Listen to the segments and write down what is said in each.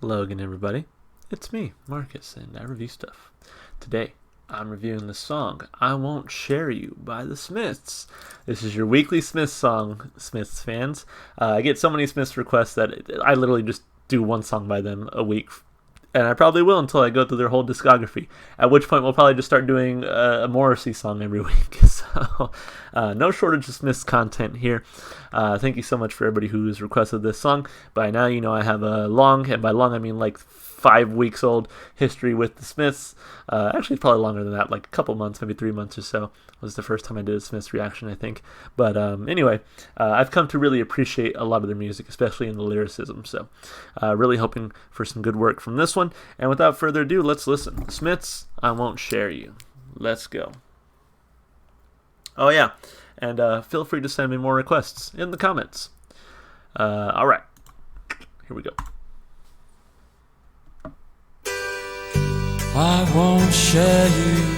Hello again, everybody. It's me, Marcus, and I review stuff. Today, I'm reviewing the song I Won't Share You by the Smiths. This is your weekly Smiths song, Smiths fans. I get so many Smiths requests that I literally just do one song by them a week. And I probably will until I go through their whole discography. At which point, we'll probably just start doing a Morrissey song every week. So, no shortage of Smiths content here. Thank you so much for everybody who's requested this song. By now, you know I have a long, and by long I mean like 5 weeks old history with the Smiths. Actually, it's probably longer than that, like a couple months, maybe 3 months or so. Was the first time I did a Smiths reaction, I think. But anyway, I've come to really appreciate a lot of their music, especially in the lyricism. So really hoping for some good work from this one. And without further ado, let's listen. Smiths, I Won't Share You. Let's go. Oh yeah, and feel free to send me more requests in the comments. All right, here we go. I won't share you.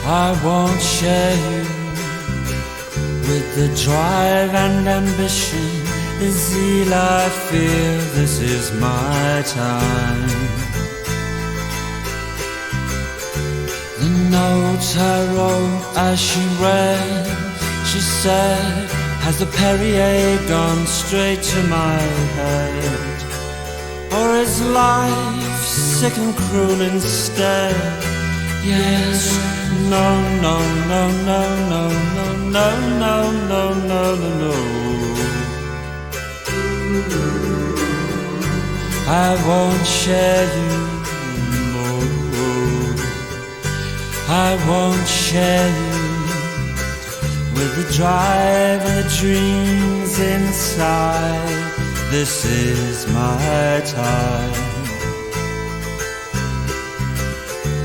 I won't share you with the drive and ambition, the zeal I feel. This is my time. The notes I wrote as she read, she said, has the Perrier gone straight to my head? Or is life sick and cruel instead? Yes, no, no, no, no, no, no, no, no, no, no, no, no. I won't share you, no. I won't share you with the drive and the dreams inside. This is my time.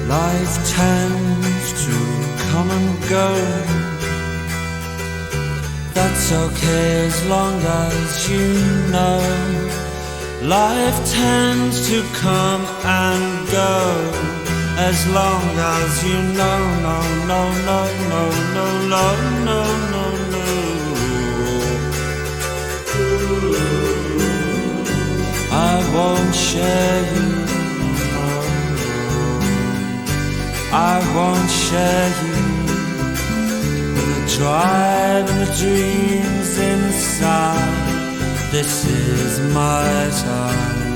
Life tends to come and go. That's okay as long as you know. Life tends to come and go as long as you know. No, no, no, no, no, no, no, no, no. I won't share you. I won't share you with the drive and the dreams inside. This is my time.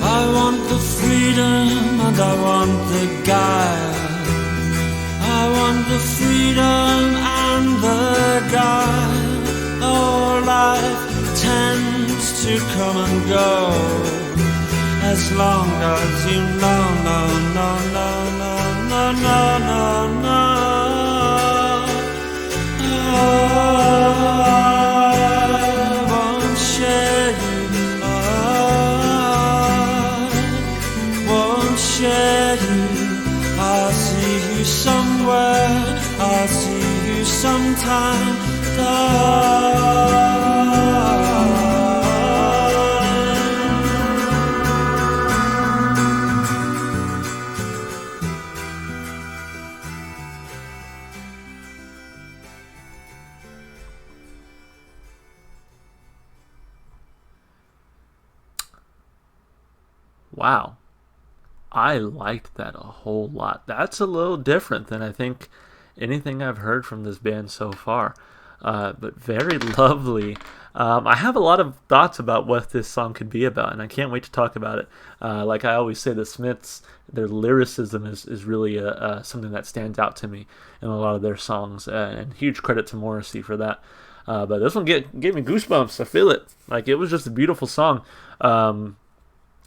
I want the freedom and I want the guile. I want the freedom and the guile. Oh, life tends to come and go as long as you know, no, no, no, no, no, no, no, no. I won't share you, I won't share you. I'll see you somewhere, I'll see you sometime. Wow, I liked that a whole lot. That's a little different than I think anything I've heard from this band so far, but very lovely. I have a lot of thoughts about what this song could be about, and I can't wait to talk about it. Like I always say, the Smiths, their lyricism is really something that stands out to me in a lot of their songs, and huge credit to Morrissey for that. But this one gave me goosebumps. I feel it. Like, it was just a beautiful song.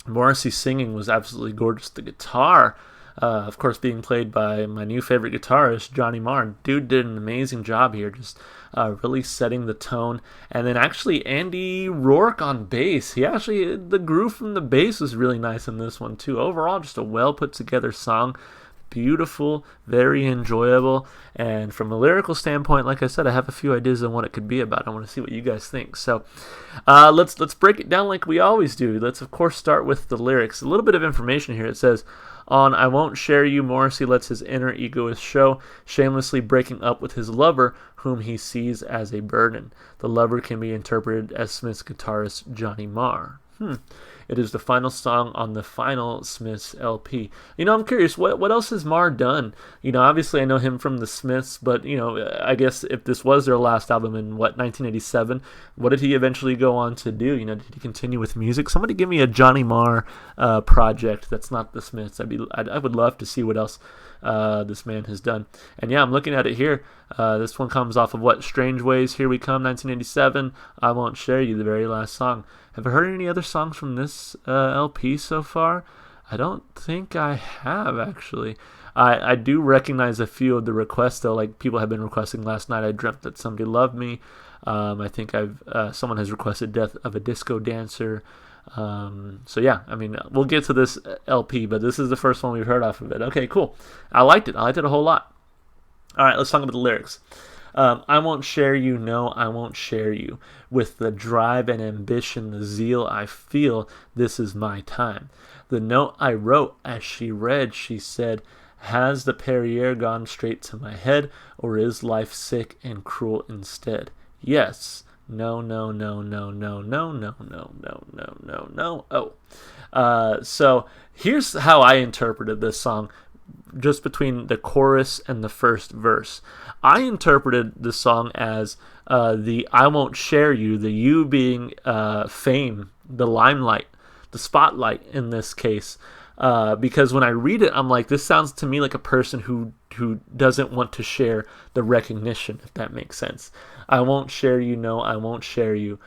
Morrissey's singing was absolutely gorgeous. The guitar, of course, being played by my new favorite guitarist, Johnny Marr. Dude did an amazing job here, just really setting the tone. And then actually Andy Rourke on bass. The groove from the bass was really nice in this one too. Overall, just a well put together song. beautiful, very enjoyable, and from a lyrical standpoint, like I said, I have a few ideas on what it could be about. I want to see what you guys think. So let's break it down like we always do. Let's of course start with the lyrics. A little bit of information here. It says, on I Won't Share You, Morrissey lets his inner egoist show, shamelessly breaking up with his lover, whom he sees as a burden. The lover can be interpreted as Smith's guitarist Johnny Marr. It is the final song on the final Smiths LP. I'm curious, what else has Marr done? Obviously I know him from the Smiths, but, I guess if this was their last album in, 1987, what did he eventually go on to do? Did he continue with music? Somebody give me a Johnny Marr project that's not the Smiths. I would love to see what else this man has done. And yeah, I'm looking at it here. This one comes off of Strange Ways, Here We Come, 1987. I Won't Share You, the very last song. Have I heard any other songs from this LP so far? I don't think I have, actually. I do recognize a few of the requests, though. Like, people have been requesting Last Night I Dreamt That Somebody Loved Me. I think someone has requested Death of a Disco Dancer. So yeah, we'll get to this LP, but this is the first one we've heard off of it. Okay, cool. I liked it a whole lot. All right, let's talk about the lyrics. I won't share you, no, I won't share you. With the drive and ambition, the zeal I feel, this is my time. The note I wrote as she read, she said, has the Perrier gone straight to my head, or is life sick and cruel instead? Yes. No, no, no, no, no, no, no, no, no, no, no, no. Oh. So here's how I interpreted this song, just between the chorus and the first verse. I interpreted the song as the I won't share you, the you being fame, the limelight, the spotlight in this case. Because when I read it, I'm like, this sounds to me like a person who doesn't want to share the recognition, if that makes sense. I won't share you, no, I won't share you.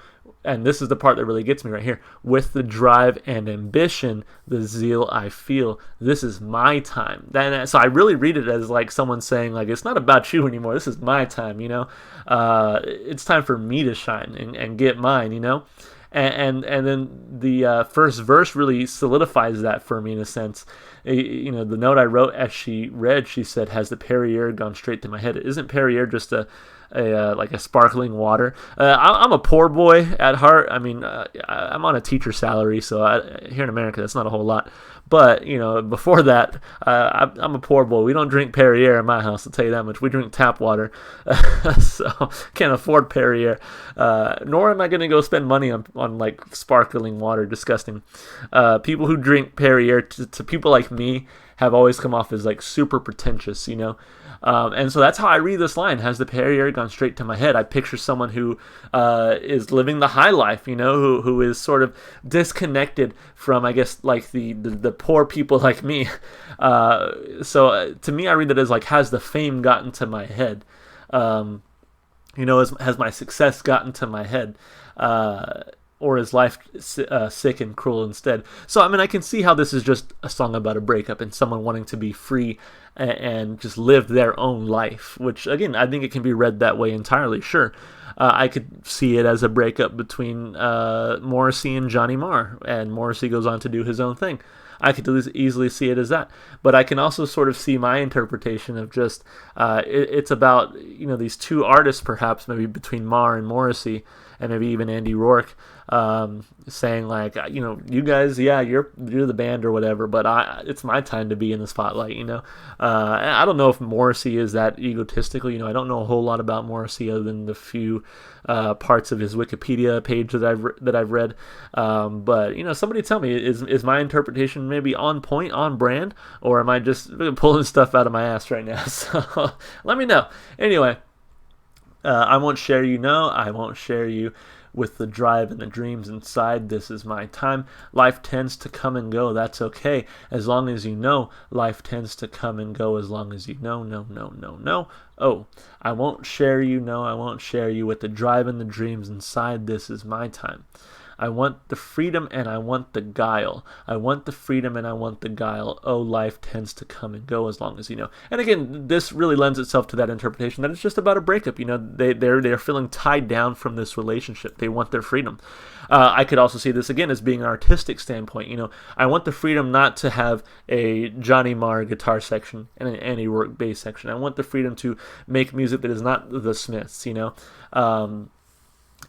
And this is the part that really gets me right here. With the drive and ambition, the zeal I feel, this is my time. So I really read it as like someone saying, like, it's not about you anymore. This is my time, It's time for me to shine and get mine, And then the first verse really solidifies that for me in a sense. The note I wrote as she read, she said, has the Perrier gone straight to my head? Isn't Perrier just like a sparkling water? I'm a poor boy at heart. I'm on a teacher salary, so here in America that's not a whole lot. But before that, I'm a poor boy. We don't drink Perrier in my house, I'll tell you that much. We drink tap water, so can't afford Perrier. Nor am I going to go spend money on like sparkling water. Disgusting. People who drink Perrier, to people like me, have always come off as like super pretentious, and so that's how I read this line. Has the Perrier gone straight to my head? I picture someone who is living the high life, who is sort of disconnected from, I guess, like the poor people like me. So to me, I read that as like, has the fame gotten to my head? Has my success gotten to my head? Or is life sick and cruel instead? So, I can see how this is just a song about a breakup and someone wanting to be free and just live their own life, which, again, I think it can be read that way entirely, sure. I could see it as a breakup between Morrissey and Johnny Marr, and Morrissey goes on to do his own thing. I could easily see it as that. But I can also sort of see my interpretation of just, it's about, these two artists, perhaps, maybe between Marr and Morrissey, and maybe even Andy Rourke, saying like, you guys, yeah, you're the band or whatever, but it's my time to be in the spotlight, I don't know if Morrissey is that egotistical, I don't know a whole lot about Morrissey other than the few parts of his Wikipedia page that I've read, but somebody tell me, is my interpretation maybe on point, on brand, or am I just pulling stuff out of my ass right now? So let me know. Anyway. I won't share you, no, I won't share you. With the drive and the dreams inside, this is my time. Life tends to come and go, that's okay. As long as you know, life tends to come and go as long as you know, no, no, no, no. Oh, I won't share you, no, I won't share you. With the drive and the dreams inside, this is my time. I want the freedom and I want the guile. I want the freedom and I want the guile. Oh, life tends to come and go as long as you know. And again, this really lends itself to that interpretation that it's just about a breakup. You know, they're feeling tied down from this relationship. They want their freedom. I could also see this again as being an artistic standpoint. You know, I want the freedom not to have a Johnny Marr guitar section and an Andy Rourke bass section. I want the freedom to make music that is not the Smiths, you know.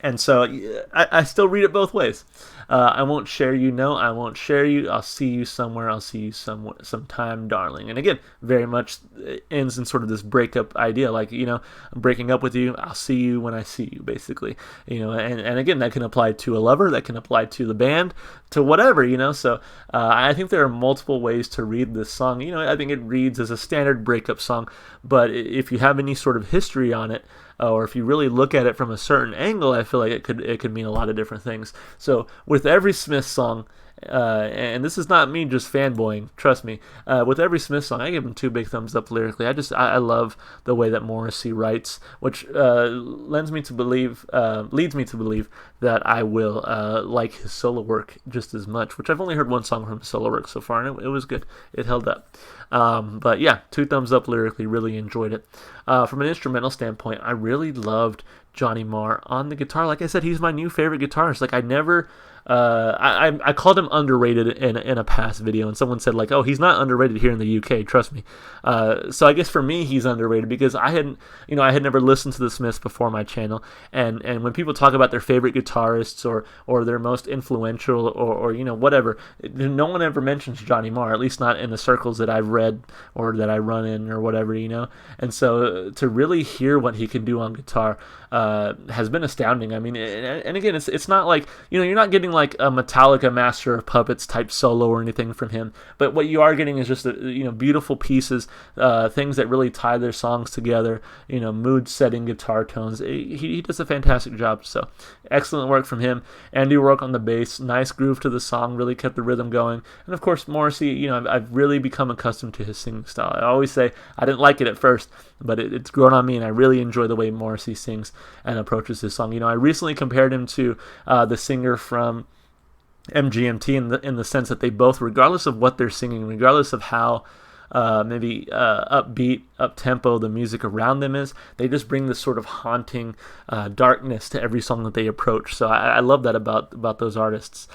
And so I still read it both ways. I won't share you. No, I won't share you. I'll see you somewhere. I'll see you sometime, darling. And again, very much ends in sort of this breakup idea. Like, you know, I'm breaking up with you. I'll see you when I see you, basically. You know, and again, that can apply to a lover. That can apply to the band, to whatever, you know. So I think there are multiple ways to read this song. You know, I think it reads as a standard breakup song. But if you have any sort of history on it, or if you really look at it from a certain angle, I feel like it could mean a lot of different things. So with every Smith song, and this is not me just fanboying, trust me. With every Smith song, I give him 2 big thumbs up lyrically. I love the way that Morrissey writes, which leads me to believe that I will like his solo work just as much. Which I've only heard one song from his solo work so far, and it was good. It held up. But yeah, 2 thumbs up lyrically. Really enjoyed it. From an instrumental standpoint, I really loved Johnny Marr on the guitar. Like I said, he's my new favorite guitarist. Like I never. I called him underrated in a past video, and someone said like, "Oh, he's not underrated here in the UK." Trust me. So I guess for me, he's underrated because I had never listened to the Smiths before my channel, and when people talk about their favorite guitarists or their most influential or you know whatever, no one ever mentions Johnny Marr, at least not in the circles that I've read or that I run in or whatever, you know. And so to really hear what he can do on guitar has been astounding. I mean, and again, it's not like, you know, you're not getting like a Metallica Master of Puppets type solo or anything from him, but what you are getting is just you know, beautiful pieces, things that really tie their songs together, you know, mood setting guitar tones. He does a fantastic job. So excellent work from him. Andy Rourke on the bass, nice groove to the song, really kept the rhythm going. And of course Morrissey, you know, I've really become accustomed to his singing style. I always say I didn't like it at first, but it's grown on me, and I really enjoy the way Morrissey sings and approaches his song. You know, I recently compared him to the singer from MGMT in the sense that they both, regardless of what they're singing, regardless of how maybe upbeat, up-tempo the music around them is, they just bring this sort of haunting darkness to every song that they approach. So I love that about those artists.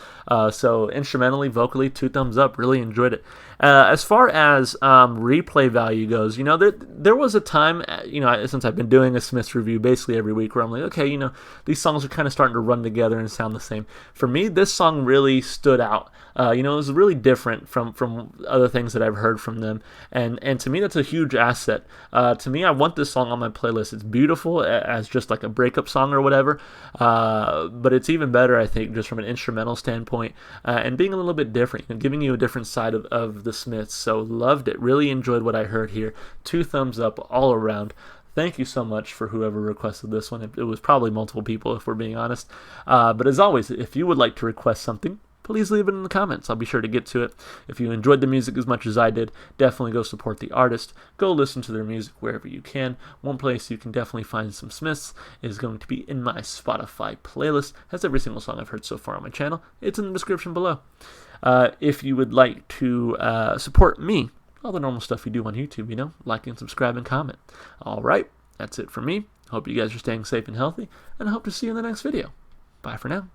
So instrumentally, vocally, 2 thumbs up. Really enjoyed it. As far as replay value goes, you know, there was a time, you know, since I've been doing a Smiths review basically every week, where I'm like, okay, you know, these songs are kind of starting to run together and sound the same. For me, this song really stood out. You know, it was really different from other things that I've heard from them, and to me, that's a huge asset. To me, I want this song on my playlist. It's beautiful as just like a breakup song or whatever, but it's even better, I think, just from an instrumental standpoint, and being a little bit different, you know, giving you a different side of the Smiths. So loved it. Really enjoyed what I heard here. 2 thumbs up all around. Thank you so much for whoever requested this one. It was probably multiple people, if we're being honest. But as always, if you would like to request something, please leave it in the comments. I'll be sure to get to it. If you enjoyed the music as much as I did, definitely go support the artist. Go listen to their music wherever you can. One place you can definitely find some Smiths is going to be in my Spotify playlist. Has every single song I've heard so far on my channel. It's in the description below. If you would like to support me, all the normal stuff you do on YouTube, you know, like and subscribe and comment. All right, that's it for me. Hope you guys are staying safe and healthy, and I hope to see you in the next video. Bye for now.